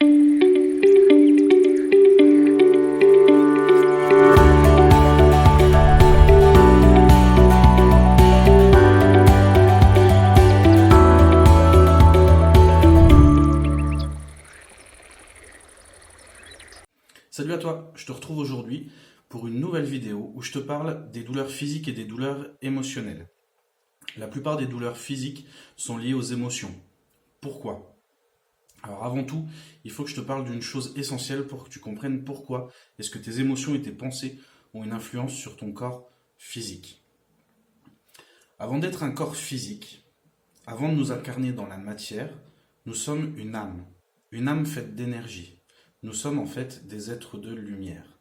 Salut à toi, je te retrouve aujourd'hui pour une nouvelle vidéo où je te parle des douleurs physiques et des douleurs émotionnelles. La plupart des douleurs physiques sont liées aux émotions. Pourquoi? Alors avant tout, il faut que je te parle d'une chose essentielle pour que tu comprennes pourquoi est-ce que tes émotions et tes pensées ont une influence sur ton corps physique. Avant d'être un corps physique, avant de nous incarner dans la matière, nous sommes une âme faite d'énergie. Nous sommes en fait des êtres de lumière.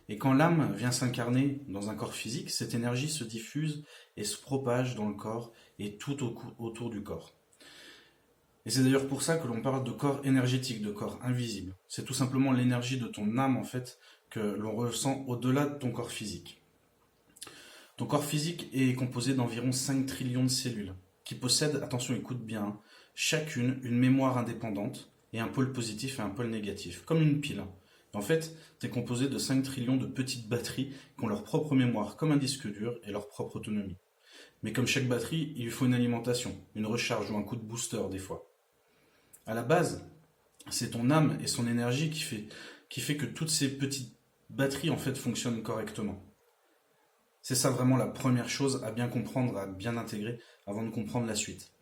Et quand l'âme vient s'incarner dans un corps physique, cette énergie se diffuse et se propage dans le corps et tout autour du corps. Et c'est d'ailleurs pour ça que l'on parle de corps énergétique, de corps invisible. C'est tout simplement l'énergie de ton âme en fait que l'on ressent au-delà de ton corps physique. Ton corps physique est composé d'environ 5 trillions de cellules qui possèdent, attention écoute bien, chacune une mémoire indépendante et un pôle positif et un pôle négatif, comme une pile. En fait, tu es composé de 5 trillions de petites batteries qui ont leur propre mémoire, comme un disque dur, et leur propre autonomie. Mais comme chaque batterie, il faut une alimentation, une recharge ou un coup de booster des fois. À la base, c'est ton âme et son énergie qui fait que toutes ces petites batteries en fait fonctionnent correctement. C'est ça vraiment la première chose à bien comprendre, à bien intégrer avant de comprendre la suite.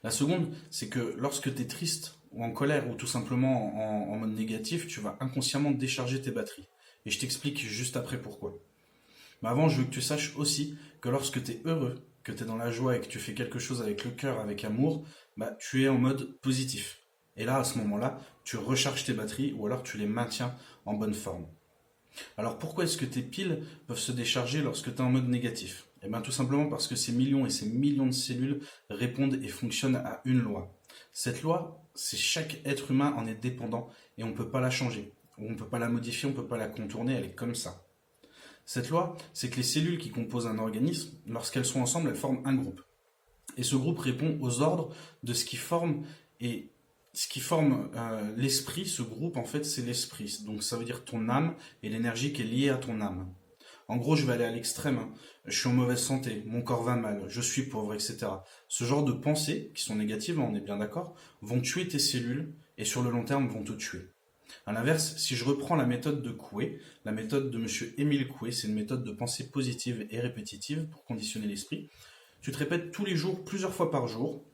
La seconde, c'est que lorsque tu es triste ou en colère ou tout simplement en mode négatif, tu vas inconsciemment décharger tes batteries. Et je t'explique juste après pourquoi. Mais avant, je veux que tu saches aussi que lorsque tu es heureux, que tu es dans la joie et que tu fais quelque chose avec le cœur, avec amour, tu es en mode positif. Et là, à ce moment-là, tu recharges tes batteries ou alors tu les maintiens en bonne forme. Alors pourquoi est-ce que tes piles peuvent se décharger lorsque tu es en mode négatif? Eh bien tout simplement parce que ces millions et ces millions de cellules répondent et fonctionnent à une loi. Cette loi, c'est chaque être humain en est dépendant et on ne peut pas la changer. On ne peut pas la modifier, on ne peut pas la contourner, elle est comme ça. Cette loi, c'est que les cellules qui composent un organisme, lorsqu'elles sont ensemble, elles forment un groupe. Et ce groupe répond aux ordres de ce qui forme et ce qui forme l'esprit, ce groupe en fait c'est l'esprit. Donc ça veut dire ton âme et l'énergie qui est liée à ton âme. En gros je vais aller à l'extrême, hein. Je suis en mauvaise santé, mon corps va mal, je suis pauvre, etc. Ce genre de pensées, qui sont négatives, on est bien d'accord, vont tuer tes cellules et sur le long terme vont te tuer. A l'inverse, si je reprends la méthode de Coué, la méthode de monsieur Émile Coué, c'est une méthode de pensée positive et répétitive pour conditionner l'esprit. Tu te répètes tous les jours, plusieurs fois par jour.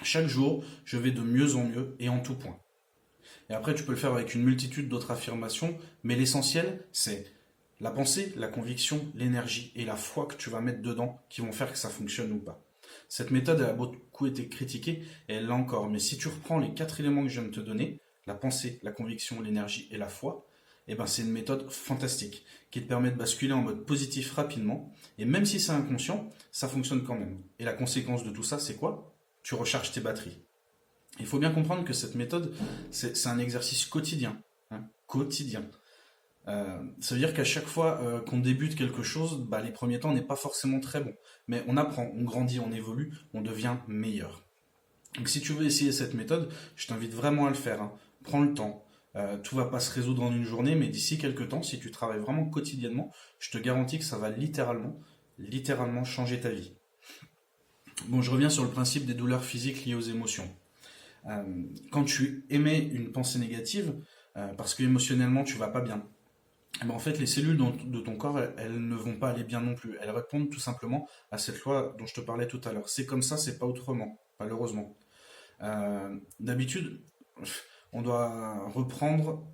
Chaque jour, je vais de mieux en mieux et en tout point. Et après, tu peux le faire avec une multitude d'autres affirmations, mais l'essentiel, c'est la pensée, la conviction, l'énergie et la foi que tu vas mettre dedans qui vont faire que ça fonctionne ou pas. Cette méthode elle a beaucoup été critiquée et elle l'a encore, mais si tu reprends les 4 éléments que je viens de te donner, la pensée, la conviction, l'énergie et la foi, eh ben c'est une méthode fantastique qui te permet de basculer en mode positif rapidement. Et même si c'est inconscient, ça fonctionne quand même. Et la conséquence de tout ça, c'est quoi? Tu recharges tes batteries. Il faut bien comprendre que cette méthode, c'est un exercice quotidien. Hein, quotidien. Ça veut dire qu'à chaque fois qu'on débute quelque chose, les premiers temps n'est pas forcément très bon. Mais on apprend, on grandit, on évolue, on devient meilleur. Donc si tu veux essayer cette méthode, je t'invite vraiment à le faire. Hein. Prends le temps. Tout va pas se résoudre en une journée, mais d'ici quelques temps, si tu travailles vraiment quotidiennement, je te garantis que ça va littéralement changer ta vie. Bon, je reviens sur le principe des douleurs physiques liées aux émotions. Quand tu émets une pensée négative, parce que émotionnellement tu vas pas bien, en fait les cellules de ton corps, elles ne vont pas aller bien non plus. Elles répondent tout simplement à cette loi dont je te parlais tout à l'heure. C'est comme ça, c'est pas autrement, malheureusement. D'habitude, on doit reprendre.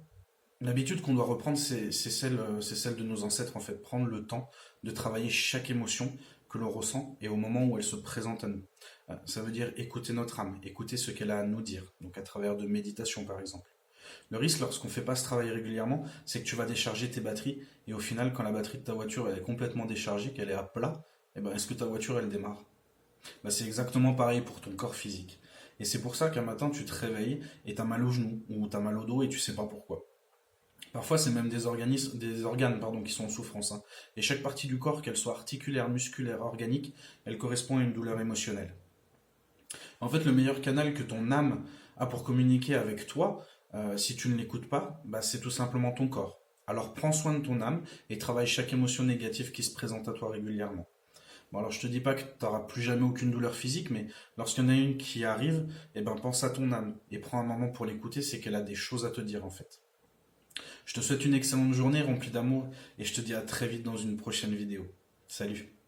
L'habitude qu'on doit reprendre, c'est celle de nos ancêtres en fait. Prendre le temps de travailler chaque émotion que l'on ressent et au moment où elle se présente à nous. Ça veut dire écouter notre âme, écouter ce qu'elle a à nous dire, donc à travers de méditation par exemple. Le risque lorsqu'on ne fait pas ce travail régulièrement, c'est que tu vas décharger tes batteries et au final quand la batterie de ta voiture elle est complètement déchargée, qu'elle est à plat, est-ce que ta voiture elle démarre? C'est exactement pareil pour ton corps physique. Et c'est pour ça qu'un matin tu te réveilles et tu as mal au genou ou tu as mal au dos et tu sais pas pourquoi. Parfois, c'est même des organes qui sont en souffrance. Hein. Et chaque partie du corps, qu'elle soit articulaire, musculaire, organique, elle correspond à une douleur émotionnelle. En fait, le meilleur canal que ton âme Ah, pour communiquer avec toi, si tu ne l'écoutes pas, bah, c'est tout simplement ton corps. Alors prends soin de ton âme et travaille chaque émotion négative qui se présente à toi régulièrement. Bon, alors je te dis pas que tu n'auras plus jamais aucune douleur physique, mais lorsqu'il y en a une qui arrive, eh ben pense à ton âme et prends un moment pour l'écouter, c'est qu'elle a des choses à te dire en fait. Je te souhaite une excellente journée remplie d'amour et je te dis à très vite dans une prochaine vidéo. Salut!